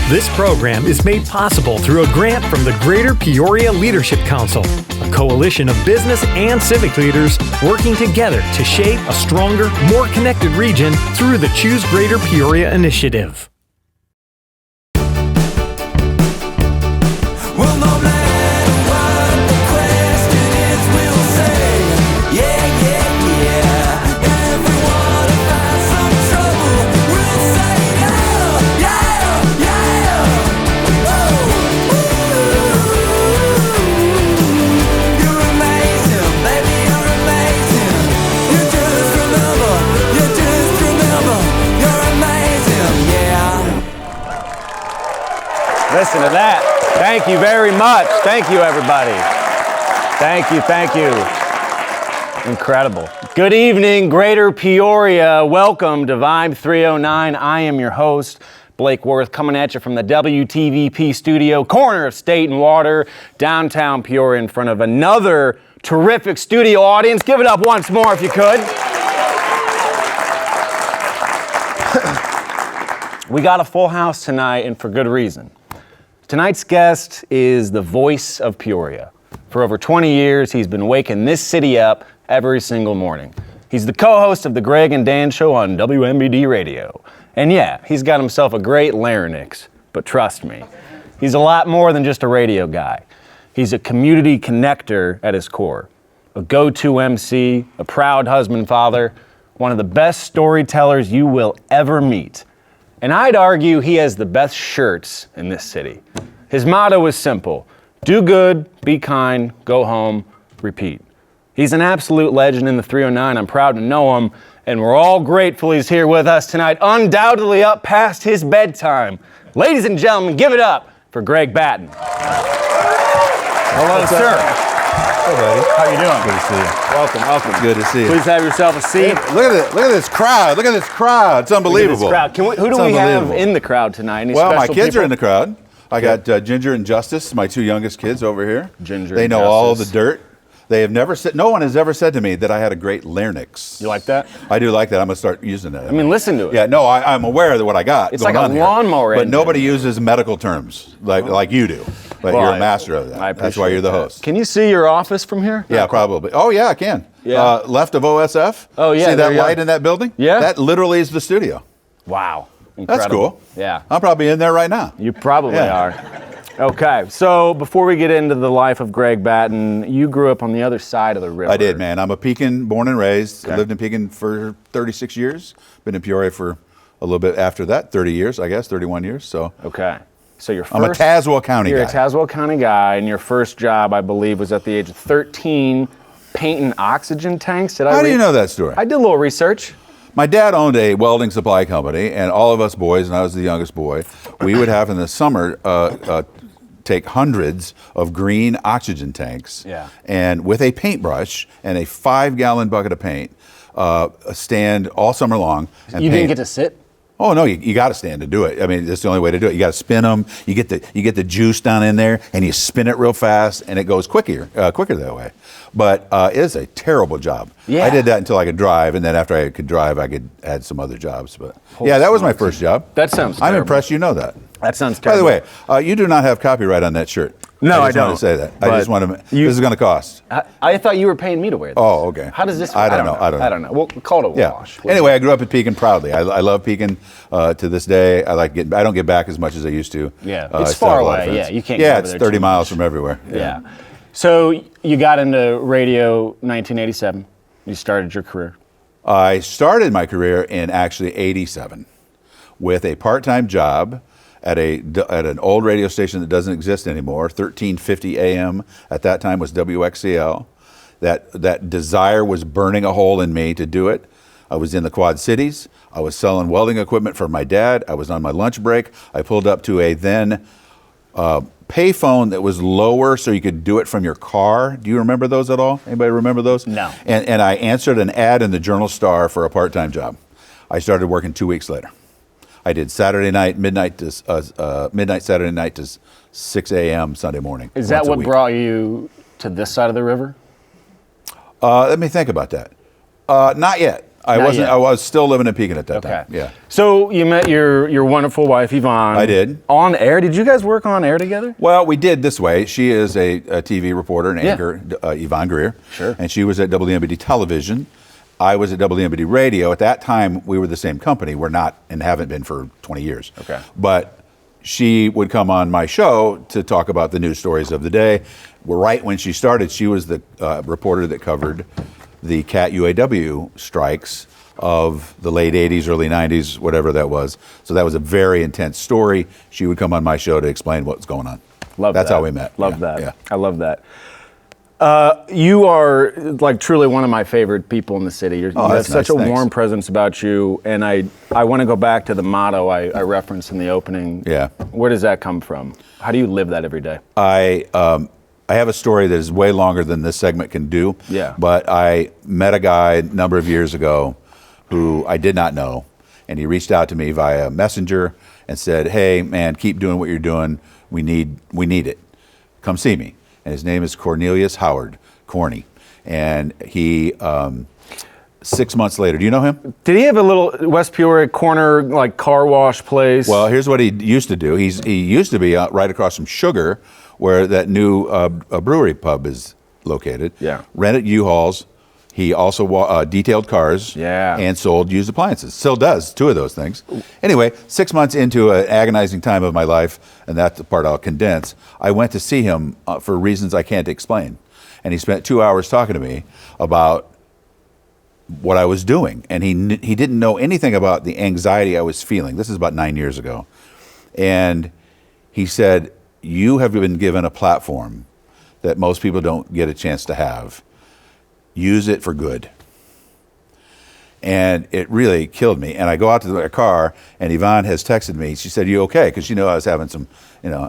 This program is made possible through a grant from the Greater Peoria Leadership Council, a coalition of business and civic leaders working together to shape a stronger, more connected region through the Choose Greater Peoria initiative. Well, no matter what the question is, we'll say, yeah, yeah, yeah. And if we want to find some trouble, we'll say, yeah, yeah, yeah. Oh, ooh. You're amazing, baby, you're amazing. You just remember, you're amazing, yeah. Listen to that. Thank you very much. Thank you, everybody. Thank you, thank you. Incredible. Good evening, Greater Peoria. Welcome to Vibe 309. I am your host, Blake Wirth, coming at you from the WTVP studio, corner of State and Water, downtown Peoria, in front of another terrific studio audience. Give it up once more if you could. We got a full house tonight, and for good reason. Tonight's guest is the voice of Peoria. For over 20 years, he's been waking this city up every single morning. He's the co-host of the Greg and Dan Show on WMBD Radio. And yeah, he's got himself a great larynx, but trust me, he's a lot more than just a radio guy. He's a community connector at his core, a go-to MC, a proud husband, father, one of the best storytellers you will ever meet. And I'd argue he has the best shirts in this city. His motto is simple: do good, be kind, go home, repeat. He's an absolute legend in the 309. I'm proud to know him, and we're all grateful he's here with us tonight, undoubtedly up past his bedtime. Ladies and gentlemen, give it up for Greg Batton. Hello, sir. Hey, buddy. How you doing? Good to see you. Welcome. Good to see you. Please have yourself a seat. Look at this crowd. Look at this crowd. It's unbelievable. Who do we have in the crowd tonight? Any well, my special kids people? are in the crowd. I got Ginger and Justice, my two youngest kids over here. Ginger They and know Justice. all the dirt. They have never said, no one has ever said to me that I had a great larynx. You like that? I do like that. I'm going to start using that. I mean, listen to it. Yeah, no, I'm aware of what I got. It's going like a on here. lawnmower But engine. nobody uses medical terms like you do. But Well, you're a master of that. I That's why you're the appreciate host. that. Can you see your office from here? Yeah, probably. Oh, yeah, I can. Yeah. Left of OSF. Oh, yeah, See there that you light are. in that building? Yeah. That literally is the studio. Wow. That's Incredible. cool. Yeah. I'm probably in there right now. You probably Yeah. are. Okay, so before we get into the life of Greg Batton, you grew up on the other side of the river. I did, man. I'm a Pekin born and raised. Okay. Lived in Pekin for 36 years. Been in Peoria for a little bit after that, 30 years, I guess, 31 years. So Okay. So your first, I'm a Tazewell County You're guy. a Tazewell County guy, and your first job, I believe, was at the age of 13, painting oxygen tanks. How do you know that story? I did a little research. My dad owned a welding supply company, and all of us boys, and I was the youngest boy, we would have in the summer take hundreds of green oxygen tanks, Yeah. and with a paintbrush and a 5-gallon bucket of paint, stand all summer long. And You paint. didn't get to sit? Oh no, you got to stand to do it. I mean, that's the only way to do it. You got to spin them. You get the juice down in there, and you spin it real fast, and it goes quicker that way. But it is a terrible job. Yeah. I did that until I could drive, and then after I could drive, I could add some other jobs. But yeah, that was my first job. That sounds I'm terrible. impressed you know that. That sounds By the terrible. way, you do not have copyright on that shirt. No, I I just wanted don't, to say that. I but just want to. you- This is going to cost. I thought you were paying me to wear this. Oh, okay. How does this? I don't know. I don't know. We'll call it a Yeah. wash. Anyway, I grew up in Pekin proudly. I love Pekin to this day. I don't get back as much as I used to. Yeah. I It's still far have a lot of away. friends. Yeah, you can't go Yeah, over it's there 30 too miles much. from everywhere. Yeah. So you got into radio 1987. You started your career. I started my career in actually 87 with a part-time job at an old radio station that doesn't exist anymore, 1350 AM. At that time was WXCL. That desire was burning a hole in me to do it. I was in the Quad Cities. I was selling welding equipment for my dad. I was on my lunch break. I pulled up to a then payphone that was lower so you could do it from your car. Do you remember those at all? Anybody remember those? No. And I answered an ad in the Journal Star for a part-time job. I started working 2 weeks later. I did Saturday night, midnight Saturday night to 6 a.m. Sunday morning. Is that once a what week. brought you to this side of the river? Let me think about that. Not yet. I Not wasn't. yet. I was still living in Pekin at that Okay. time. Yeah. So you met your wonderful wife, Yvonne. I did. On air. Did you guys work on air together? Well, we did this way. She is a TV reporter and Yeah. anchor, Yvonne Greer. Sure. And she was at WMBD Television. I was at WMBD Radio. At that time, we were the same company. We're not and haven't been for 20 years. Okay. But she would come on my show to talk about the news stories of the day. Right when she started, she was the reporter that covered the CAT UAW strikes of the late 80s, early 90s, whatever that was. So that was a very intense story. She would come on my show to explain what's going on. That's how we met. Love Yeah, that. yeah. I love that. You are like truly one of my favorite people in the city. You have that's such nice. a Thanks. warm presence about you, and I want to go back to the motto I referenced in the opening. Yeah. Where does that come from? How do you live that every day? I have a story that is way longer than this segment can do. Yeah. But I met a guy a number of years ago who I did not know, and he reached out to me via Messenger and said, "Hey, man, keep doing what you're doing. We need it. Come see me." And his name is Cornelius Howard, Corny, and he. 6 months later, do you know him? Did he have a little West Peoria corner like car wash place? Well, here's what he used to do. He used to be right across from Sugar, where that new brewery pub is located. Yeah. Rented U-Hauls. He also detailed cars. Yeah. And sold used appliances. Still does, 2 of those things. Anyway, 6 months into an agonizing time of my life, and that's the part I'll condense, I went to see him for reasons I can't explain. And he spent 2 hours talking to me about what I was doing. And he didn't know anything about the anxiety I was feeling. This is about 9 years ago. And he said, "You have been given a platform that most people don't get a chance to have. Use it for good." And it really killed me. And I go out to the car, and Yvonne has texted me. She said, "You okay?" Because she knew I was having some,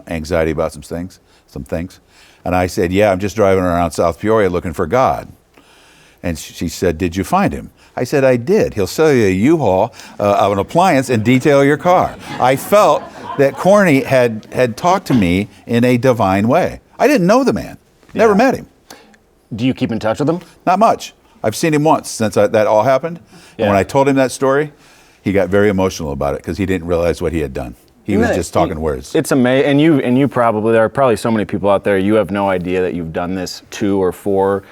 anxiety about some things. And I said, "Yeah, I'm just driving around South Peoria looking for God." And she said, "Did you find him?" I said, "I did. He'll sell you a U-Haul of an appliance and detail your car." I felt that Corny had talked to me in a divine way. I didn't know the man. Never met him. Do you keep in touch with him? Not much. I've seen him once since that all happened. Yeah. And when I told him that story, he got very emotional about it because he didn't realize what he had done. He was just talking words. It's amazing, and you probably, there are probably so many people out there, you have no idea that you've done this to or for.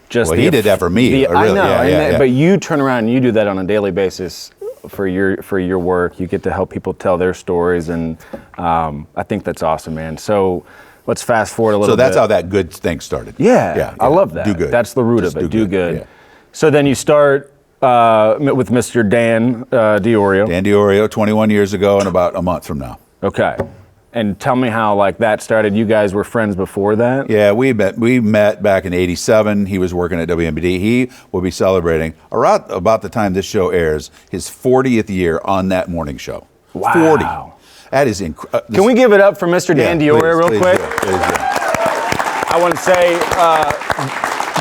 Just Well, he did that for me. I Really, know, yeah. but you turn around and you do that on a daily basis for your work. You get to help people tell their stories, and I think that's awesome, man. So let's fast forward a little bit. So that's how that good thing started. Yeah, I love that. Do good. That's the root Just of it. Do good. Yeah. So then you start with Mr. Dan Diorio. Dan Diorio, 21 years ago and about a month from now. Okay. And tell me how that started. You guys were friends before that? Yeah, we met back in '87. He was working at WMBD. He will be celebrating around about the time this show airs his 40th year on that morning show. Wow. 40. That is incredible. Can we give it up for Mr. Dan Diorio real quick? Please do. I want to say,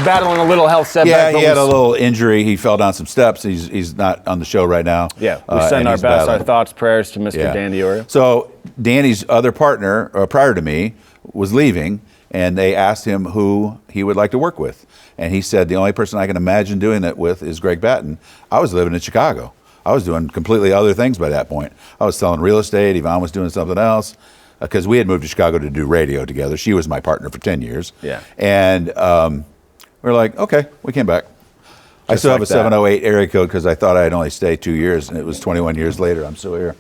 battling a little health setback. Yeah, but he had a little injury. He fell down some steps. He's not on the show right now. Yeah, we send and our he's best, our battling. thoughts, prayers to Mr. Dan Diorio. So Danny's other partner, prior to me, was leaving, and they asked him who he would like to work with. And he said, "The only person I can imagine doing that with is Greg Batton." I was living in Chicago. I was doing completely other things by that point. I was selling real estate. Yvonne was doing something else. Because we had moved to Chicago to do radio together. She was my partner for 10 years. Yeah. And we were like, okay, we came back. I still have like a 708 area code because I thought I'd only stay 2 years, and it was 21 years later. I'm still here.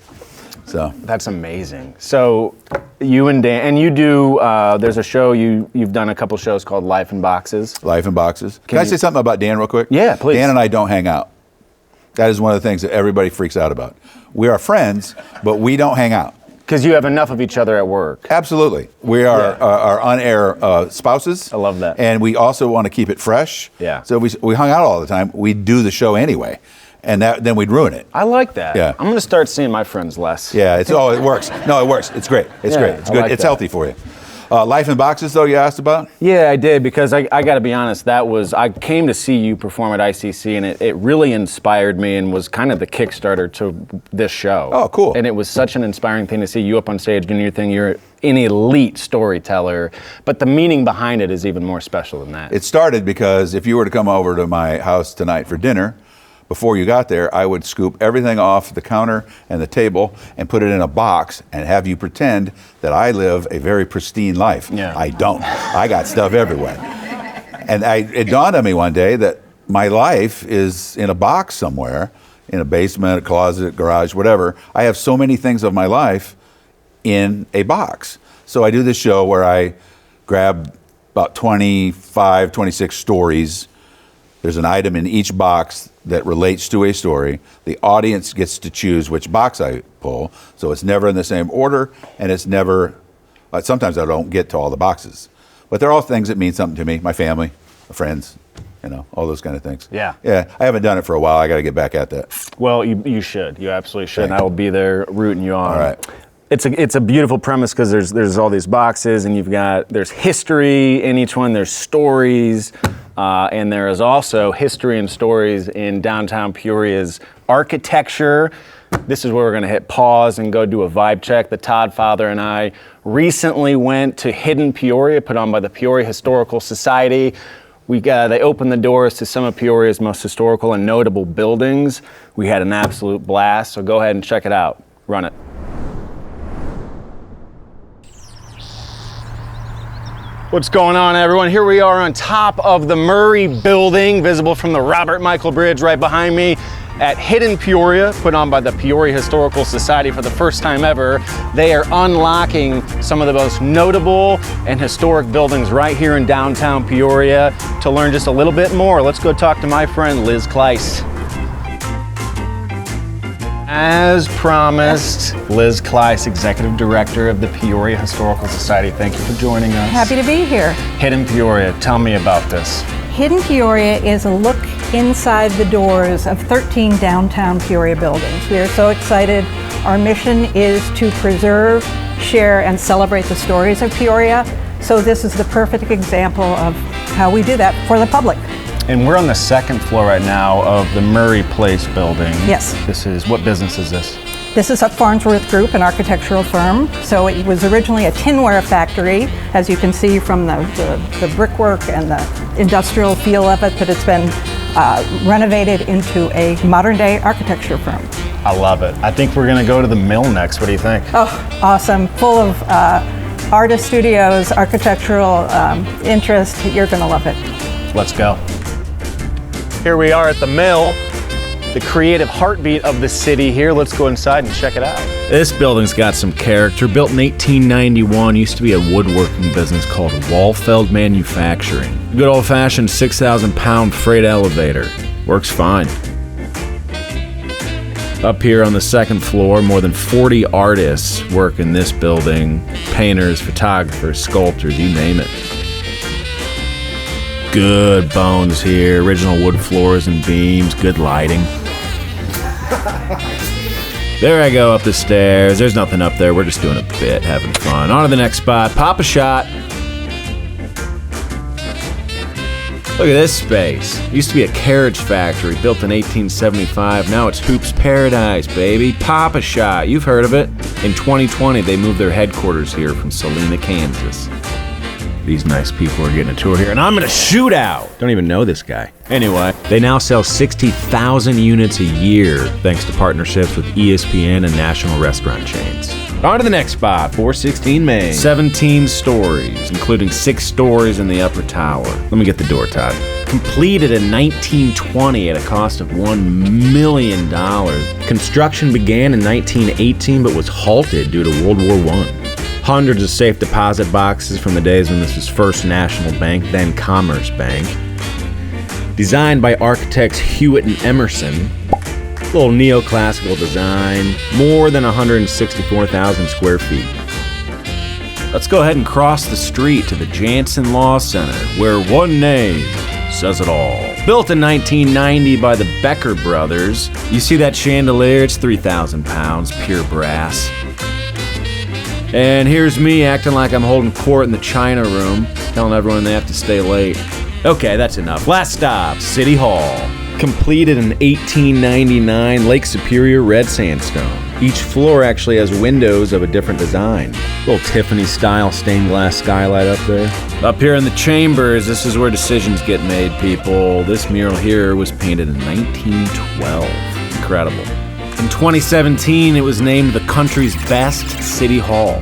So That's amazing. So you and Dan, and you do, there's a show, you've done a couple shows called Life in Boxes. Life in Boxes. Can I you- say something about Dan real quick? Yeah, please. Dan and I don't hang out. That is one of the things that everybody freaks out about. We are friends, but we don't hang out. Because you have enough of each other at work. Absolutely. We are our on-air spouses. I love that. And we also want to keep it fresh. Yeah. So we hung out all the time. We'd do the show anyway. And then we'd ruin it. I like that. Yeah. I'm going to start seeing my friends less. Yeah, it works. No, it works. It's great. It's Yeah, great. It's I good. like It's that. healthy for you. Life in Boxes, though, you asked about? Yeah, I did, because I got to be honest, I came to see you perform at ICC, and it really inspired me and was kind of the Kickstarter to this show. Oh, cool. And it was such an inspiring thing to see you up on stage doing your thing. You're an elite storyteller, but the meaning behind it is even more special than that. It started because if you were to come over to my house tonight for dinner, before you got there, I would scoop everything off the counter and the table and put it in a box and have you pretend that I live a very pristine life. Yeah. I don't. I got stuff everywhere. And it dawned on me one day that my life is in a box somewhere, in a basement, a closet, garage, whatever. I have so many things of my life in a box. So I do this show where I grab about 25, 26 stories. There's an item in each box that relates to a story. The audience gets to choose which box I pull. So it's never in the same order, and it's never, sometimes I don't get to all the boxes. But they're all things that mean something to me, my family, my friends, all those kind of things. Yeah. Yeah, I haven't done it for a while. I got to get back at that. Well, you should. You absolutely should. And Thank I will be there rooting you on. All right. It's a beautiful premise because there's all these boxes and there's history in each one. There's stories, and there is also history and stories in downtown Peoria's architecture. This is where we're going to hit pause and go do a vibe check. The Todd Father and I recently went to Hidden Peoria, put on by the Peoria Historical Society. They opened the doors to some of Peoria's most historical and notable buildings. We had an absolute blast, so go ahead and check it out. Run it. What's going on, everyone? Here we are on top of the Murray Building, visible from the Robert Michael Bridge right behind me at Hidden Peoria, put on by the Peoria Historical Society for the first time ever. They are unlocking some of the most notable and historic buildings right here in downtown Peoria. To learn just a little bit more, let's go talk to my friend Liz Kleiss. As promised, Liz Kleiss, Executive Director of the Peoria Historical Society. Thank you for joining us. Happy to be here. Hidden Peoria, tell me about this. Hidden Peoria is a look inside the doors of 13 downtown Peoria buildings. We are so excited. Our mission is to preserve, share, and celebrate the stories of Peoria. So this is the perfect example of how we do that for the public. And we're on the second floor right now of the Murray Place building. Yes. What business is this? This is up Farnsworth Group, an architectural firm. So it was originally a tinware factory, as you can see from the brickwork and the industrial feel of it, but it's been renovated into a modern day architecture firm. I love it. I think we're gonna go to the mill next. What do you think? Oh, awesome. Full of artist studios, architectural interest. You're gonna love it. Let's go. Here we are at the mill, the creative heartbeat of the city here. Let's go inside and check it out. This building's got some character. Built in 1891, used to be a woodworking business called Walfeld Manufacturing. Good old-fashioned 6,000-pound freight elevator. Works fine. Up here on the second floor, more than 40 artists work in this building. Painters, photographers, sculptors, you name it. Good bones here, original wood floors and beams, good lighting. There I go up the stairs. There's nothing up there. We're just doing a bit, having fun. On to the next spot. Pop a shot. Look at this space. It used to be a carriage factory built in 1875. Now it's Hoops Paradise, baby. Pop a shot. You've heard of it. In 2020, they moved their headquarters here from Salina, Kansas. These nice people are getting a tour here, and I'm gonna shoot out. Don't even know this guy. Anyway, they now sell 60,000 units a year thanks to partnerships with ESPN and national restaurant chains. On to the next spot, 416 Main. 17 stories, including 6 stories in the upper tower. Let me get the door, Todd. Completed in 1920 at a cost of $1 million. Construction began in 1918 but was halted due to World War I. Hundreds of safe deposit boxes from the days when this was First National Bank, then Commerce Bank. Designed by architects Hewitt and Emerson. Little neoclassical design. More than 164,000 square feet. Let's go ahead and cross the street to the Jansen Law Center, where one name says it all. Built in 1990 by the Becker brothers. You see that chandelier? It's 3,000 pounds, pure brass. And here's me acting like I'm holding court in the China room, telling everyone they have to stay late. Okay, that's enough. Last stop, City Hall. Completed in 1899, Lake Superior red sandstone. Each floor actually has windows of a different design. Little Tiffany-style stained glass skylight up there. Up here in the chambers, this is where decisions get made, people. This mural here was painted in 1912. Incredible. In 2017, it was named the country's best city hall.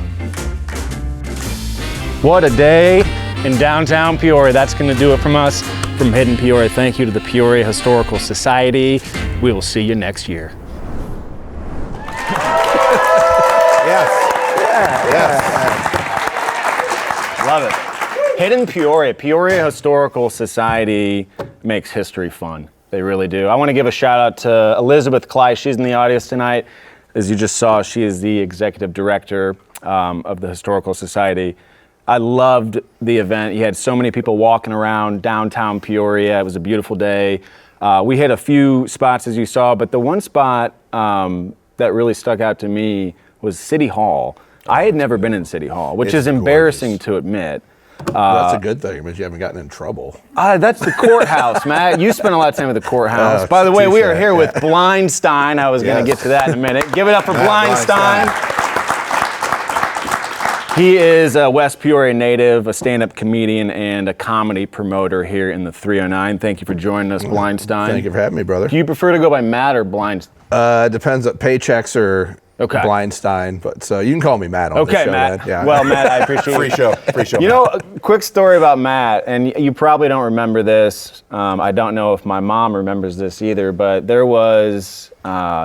What a day in downtown Peoria. That's going to do it from us from Hidden Peoria. Thank you to the Peoria Historical Society. We will see you next year. Love it. Hidden Peoria. Peoria Historical Society makes history fun. They really do. I want to give a shout out to Elizabeth Kleiss. She's in the audience tonight. As you just saw, she is the executive director of the Historical Society. I loved the event. You had so many people walking around downtown Peoria. It was a beautiful day. We hit a few spots, as you saw, but the one spot that really stuck out to me was City Hall. I had never been in City Hall, which is embarrassing to admit. That's a good thing. It means you haven't gotten in trouble. That's the courthouse, Matt. You spent a lot of time at the courthouse. By the way, we are here with Blind Stein. I was going to get to that in a minute. Give it up for Blind Stein. He is a West Peoria native, a stand-up comedian, and a comedy promoter here in the 309. Thank you for joining us, Blind Stein. Thank you for having me, brother. Do you prefer to go by Matt or Blind? Depends on paychecks or Blind Stein, but so you can call me Matt on this show, Matt. man. Yeah. Well, Matt, I appreciate it. Free show. You know, a quick story about Matt, and you probably don't remember this. I don't know if my mom remembers this either, but there was,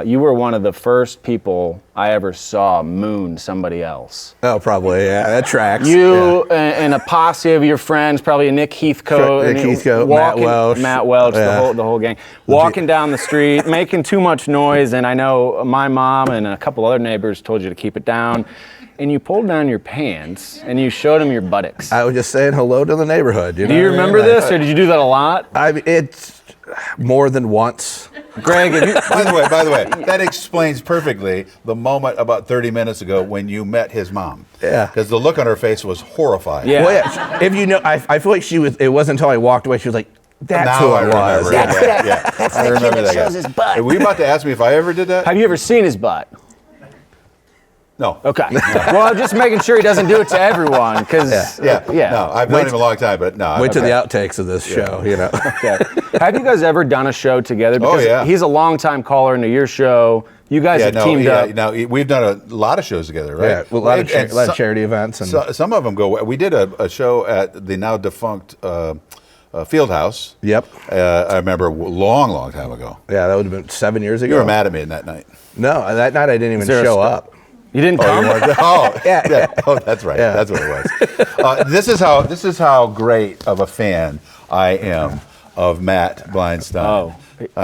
you were one of the first people I ever saw moon somebody else. Oh, probably, yeah, that tracks. You and a posse of your friends, probably Nick Heathcote, Matt Welch, yeah. the whole gang, walking down the street, making too much noise, and I know my mom and a couple other neighbors told you to keep it down, and you pulled down your pants and you showed them your buttocks. I was just saying hello to the neighborhood. You know do you remember this, or did you do that a lot? It's more than once. Greg, By the way, that explains perfectly the moment about 30 minutes ago when you met his mom. Yeah. Because the look on her face was horrifying. Yeah. Well, yeah, if you know, I feel like she was. It wasn't until I walked away she was like, "That's Now who I was." remember. That's I the kid remember that that guy. shows his butt. Are we about to ask me if I ever did that? have you ever seen his butt? No. Okay. Well, I'm just making sure he doesn't do it to everyone, because Yeah. No, I've known him a long time, but no. Wait till the outtakes of this show. You know. Okay. Have you guys ever done a show together? Oh, Because yeah. he's a longtime caller into your show. You guys have teamed up. No, we've done a lot of shows together, right? Yeah, well, a lot of And charity events. And some of them go. We did a show at the now defunct Field House. Yep. I remember a long time ago. Yeah, that would have been 7 years ago. You were mad at me that night. No, that night I didn't even there a show sto- up. You didn't come? Yeah. Oh, that's right. Yeah. That's what it was. This is how great of a fan I am of Matt Blindstein. Oh.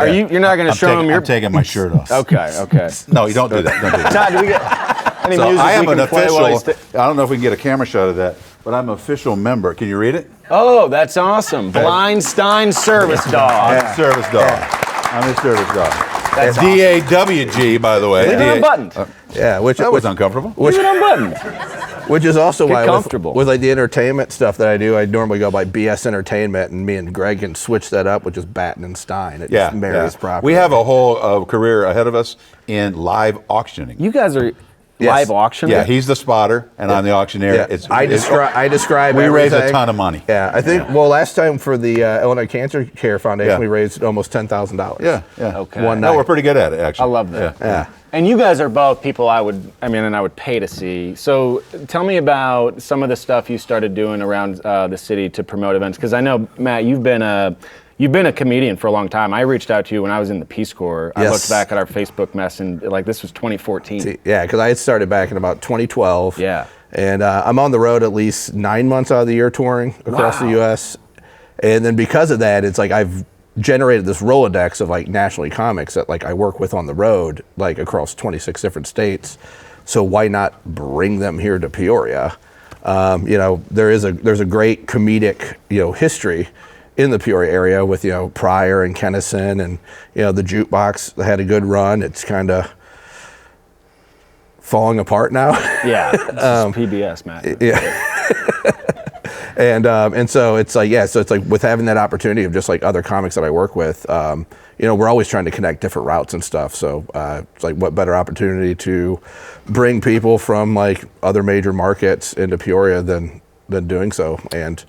You're not going to show him your... I'm taking my shirt off. Okay. No, you don't do that. Don't do that. Todd, do we get any So music I am we an can play while he's official. I don't know if we can get a camera shot of that, but I'm an official member. Can you read it? Oh, that's awesome. Blind Stein Service Dog. I'm a service dog. I'm a service dog. That's DAWG, by the way. Leave it unbuttoned. Yeah, which That was uncomfortable. Leave it unbuttoned. Which is also Get why comfortable. with like the entertainment stuff that I do, I normally go by BS Entertainment, and me and Greg can switch that up, which is Batton and Stein. It just marries properly. We have a whole career ahead of us in live auctioning. You guys are live auction? Yeah, he's the spotter, and I'm the auctioneer. Yeah. I describe We raise a everything. ton of money. Yeah, I think. Well, last time for the Illinois Cancer Care Foundation, we raised almost $10,000. Yeah. Okay. One No, night. we're pretty good at it, actually. I love that. Yeah. And you guys are both people I would pay to see. So tell me about some of the stuff you started doing around the city to promote events. Because I know, Matt, you've been a comedian for a long time. I reached out to you when I was in the Peace Corps. I looked back at our Facebook mess, and this was 2014. Yeah, because I had started back in about 2012. Yeah. And I'm on the road at least 9 months out of the year touring across the U.S. And then because of that, it's like I've generated this Rolodex of like nationally comics that like I work with on the road, like across 26 different states. So why not bring them here to Peoria? There's a great comedic, history in the Peoria area with, Pryor and Kennison, and, the Jukebox had a good run. It's kind of falling apart now. Yeah, this is PBS, Matt. Yeah. And so it's like, yeah, so it's like with having that opportunity of just like other comics that I work with, you know, we're always trying to connect different routes and stuff. So it's like, what better opportunity to bring people from like other major markets into Peoria than doing so. And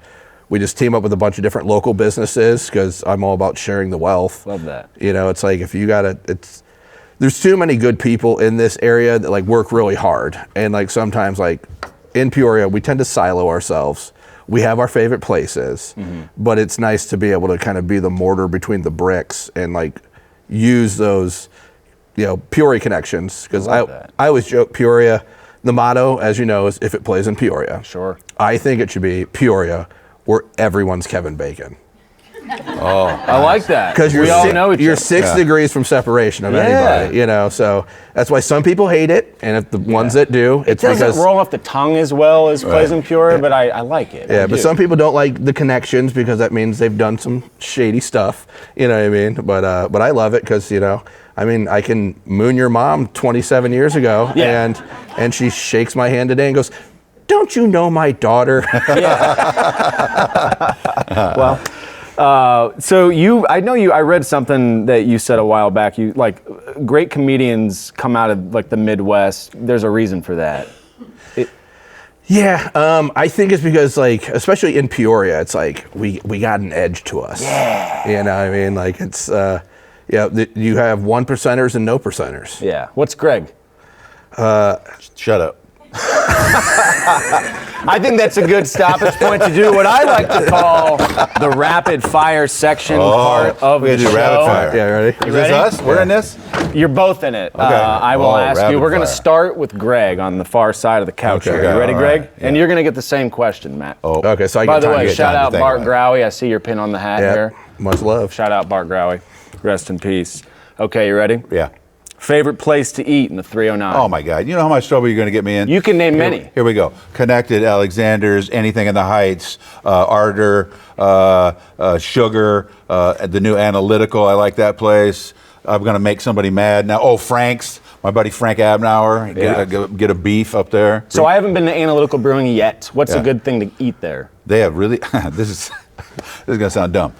we just team up with a bunch of different local businesses because I'm all about sharing the wealth. Love that. You know, it's like if you there's too many good people in this area that like work really hard. And like sometimes like in Peoria, we tend to silo ourselves. We have our favorite places, but it's nice to be able to kind of be the mortar between the bricks and like use those, you know, Peoria connections. Because I always joke Peoria, the motto, as you know, is if it plays in Peoria. Sure. I think it should be Peoria, where everyone's Kevin Bacon. Oh, I like that. Because you're 6 Yeah. degrees from separation of anybody, you know. So that's why some people hate it, and if the ones that do, It it's doesn't because roll off the tongue as well as plays in Peoria, but I like it. yeah. I But do. some people don't like the connections because that means they've done some shady stuff. You know what I mean? But I love it because, you know, I mean, I can moon your mom 27 years ago, Yeah. and she shakes my hand today and goes, "Don't you know my daughter?" Well, I read something that you said a while back. You like great comedians come out of like the Midwest. There's a reason for that. Yeah, I think it's because like, especially in Peoria, it's like we got an edge to us. Yeah. You know what I mean? Like it's, you have 1 percenters and no percenters. Yeah. What's Greg? Shut up. I think that's a good stoppage point to do what I like to call the rapid fire section part of we the gotta do show. rapid fire. Yeah, ready? Is ready? this us? We're in this? You're both in it. Okay. I will ask you. rapid We're going to fire. start with Greg on the far side of the couch Okay, here. You ready, all Greg? right, And yeah. you're going to get the same question, Matt. Oh, Okay, so I By get the time way, to get shout time to out think Bart about Growie. I see your pin on the hat it. here. Yeah, much love. Shout out Bart Growie. Rest in peace. Okay, you ready? yeah. Favorite place to eat in the 309? Oh my God! You know how much trouble you're going to get me in? You can name many. Here we go. Connected, Alexander's, anything in the Heights, Ardor, Sugar, the new Analytical. I like that place. I'm going to make somebody mad now. Oh, Frank's. My buddy Frank Abnauer. Get a beef up there. So I haven't been to Analytical Brewing yet. What's a Yeah. good thing to eat there? They have really. This is going to sound dumb.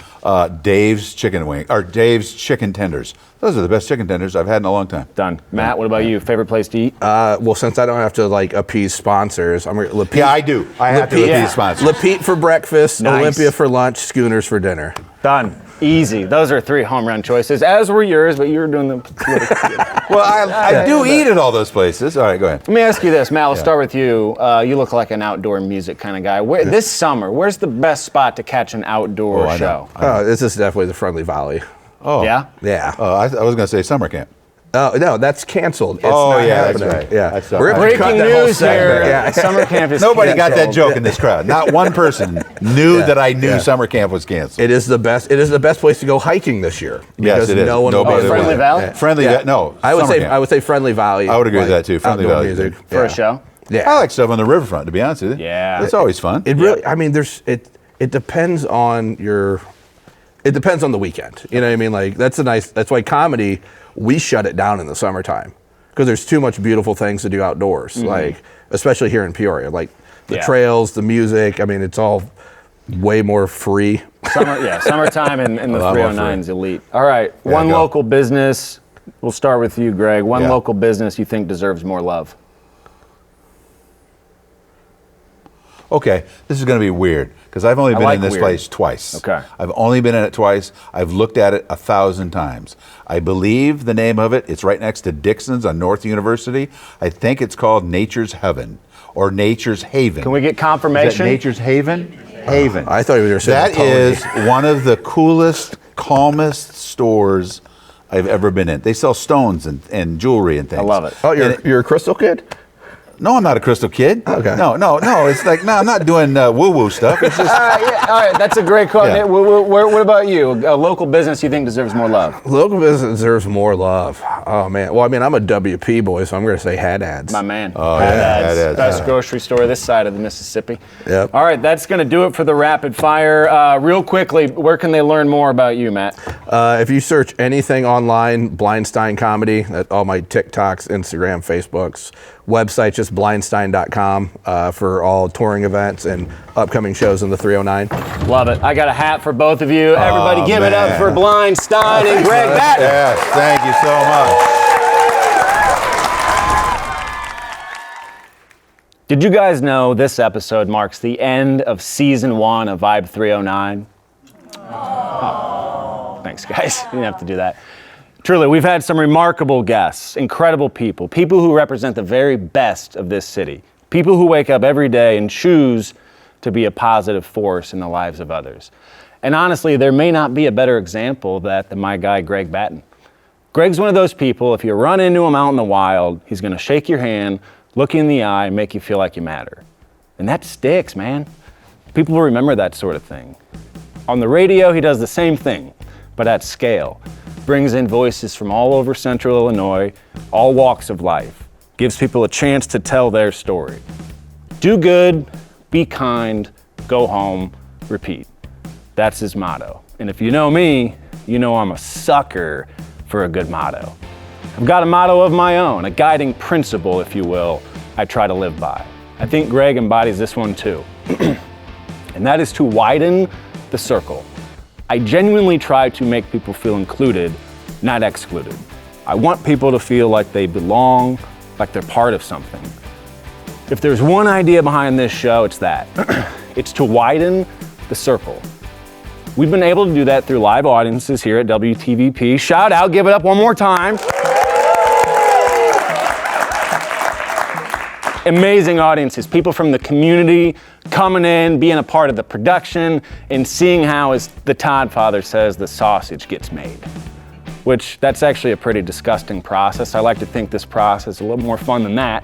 Dave's chicken wing or Dave's chicken tenders. Those are the best chicken tenders I've had in a long time. Done. Matt, what about you? Favorite place to eat? Well, since I don't have to like appease sponsors, I'm gonna Yeah, I do. I have to Lapete- repeat sponsors. Lapete for breakfast, Nice. Olympia for lunch, Schooners for dinner. Done. Easy. Those are 3 home run choices, as were yours, but you were doing them. Well, I do eat at all those places. All right, go ahead. Let me ask you this, Matt. I'll start with you. You look like an outdoor music kind of guy. This summer, where's the best spot to catch an outdoor I show? know. Oh, this is definitely the Friendly Valley. Oh, Yeah? Yeah. I was going to say summer camp. Oh no, that's canceled. It's Oh, not yeah, that's happening. right. Yeah, That's we're gonna right. cut Breaking that whole news here. segment. Yeah. Summer camp is Nobody got that canceled. joke in this crowd. Not one person knew Yeah. that I knew Yeah. summer camp was canceled. It is the best. It is the best place to go hiking this year. Yes, because it is. No one. Nobody will be Friendly there. Valley? Yeah. Friendly, Yeah. no. I would summer say camp. I would say Friendly Valley. I would agree with that, too. Friendly outdoor Valley. music For a Yeah. show? Yeah. I like stuff on the riverfront, to be honest with you. Yeah. It's always fun. It really. I mean, it depends on your. It depends on the weekend. You know what I mean? Like that's why comedy, we shut it down in the summertime because there's too much beautiful things to do outdoors. Like especially here in Peoria, like the Yeah. trails, the music. I mean, it's all way more free. Summertime in the lot more 309 is elite. All right, Yeah, one go. local business. We'll start with you, Greg. One Yeah. local business you think deserves more love. Okay, this is going to be weird because I've only been like in this weird. place twice. Okay. I've only been in it twice. I've looked at it 1,000 times. I believe the name of it, it's right next to Dixon's on North University. I think it's called Nature's Heaven or Nature's Haven. Can we get Is that confirmation? Nature's Haven? Haven. I thought you were saying That is one of the coolest, calmest stores I've ever been in. They sell stones and jewelry and things. I love it. Oh, And you're a crystal kid? No, I'm not a crystal kid. Okay. No. It's like, no, I'm not doing woo-woo stuff. It's just, All right, that's a great quote. Yeah. What about you? A local business you think deserves more love? Local business deserves more love. Oh man. Well, I mean, I'm a WP boy, so I'm going to say Had Ads. My man. Oh, yeah, Haddad's, Haddad's, best yeah. grocery store this side of the Mississippi. Yep. All right, that's going to do it for the rapid fire. Real quickly, where can they learn more about you, Matt? If you search anything online, Blind Stein Comedy, all my TikToks, Instagram, Facebooks, Website just blindstein.com for all touring events and upcoming shows in the 309. Love it. I got a hat for both of you. Everybody give it up man. for Blind, Stein, and Greg Batton. Yes, thank you so much. Did you guys know this episode marks the end of season 1 of Vibe 309? Oh, thanks, guys. You didn't have to do that. Truly, we've had some remarkable guests, incredible people who represent the very best of this city, people who wake up every day and choose to be a positive force in the lives of others. And honestly, there may not be a better example of that than my guy, Greg Batton. Greg's one of those people, if you run into him out in the wild, he's gonna shake your hand, look you in the eye, and make you feel like you matter. And that sticks, man. People will remember that sort of thing. On the radio, he does the same thing, but at scale. Brings in voices from all over Central Illinois, all walks of life. Gives people a chance to tell their story. Do good, be kind, go home, repeat. That's his motto. And if you know me, you know I'm a sucker for a good motto. I've got a motto of my own, a guiding principle, if you will, I try to live by. I think Greg embodies this one too. And that is to widen the circle. I genuinely try to make people feel included, not excluded. I want people to feel like they belong, like they're part of something. If there's one idea behind this show, it's that. It's to widen the circle. We've been able to do that through live audiences here at WTVP. Shout out, give it up one more time. Amazing audiences, people from the community coming in, being a part of the production, and seeing how, as the Todd father says, the sausage gets made. Which, that's actually a pretty disgusting process. I like to think this process is a little more fun than that.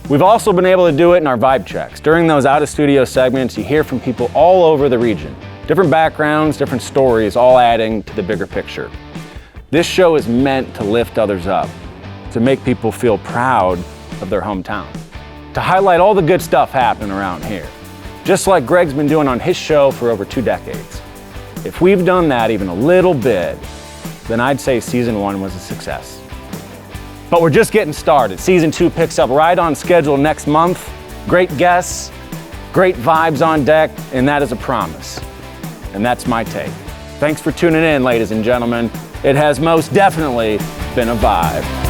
We've also been able to do it in our vibe checks. During those out-of-studio segments, you hear from people all over the region. Different backgrounds, different stories, all adding to the bigger picture. This show is meant to lift others up, to make people feel proud of their hometown, to highlight all the good stuff happening around here, just like Greg's been doing on his show for over 2 decades. If we've done that even a little bit, then I'd say season 1 was a success. But we're just getting started. Season 2 picks up right on schedule next month. Great guests, great vibes on deck, and that is a promise. And that's my take. Thanks for tuning in, ladies and gentlemen. It has most definitely been a vibe.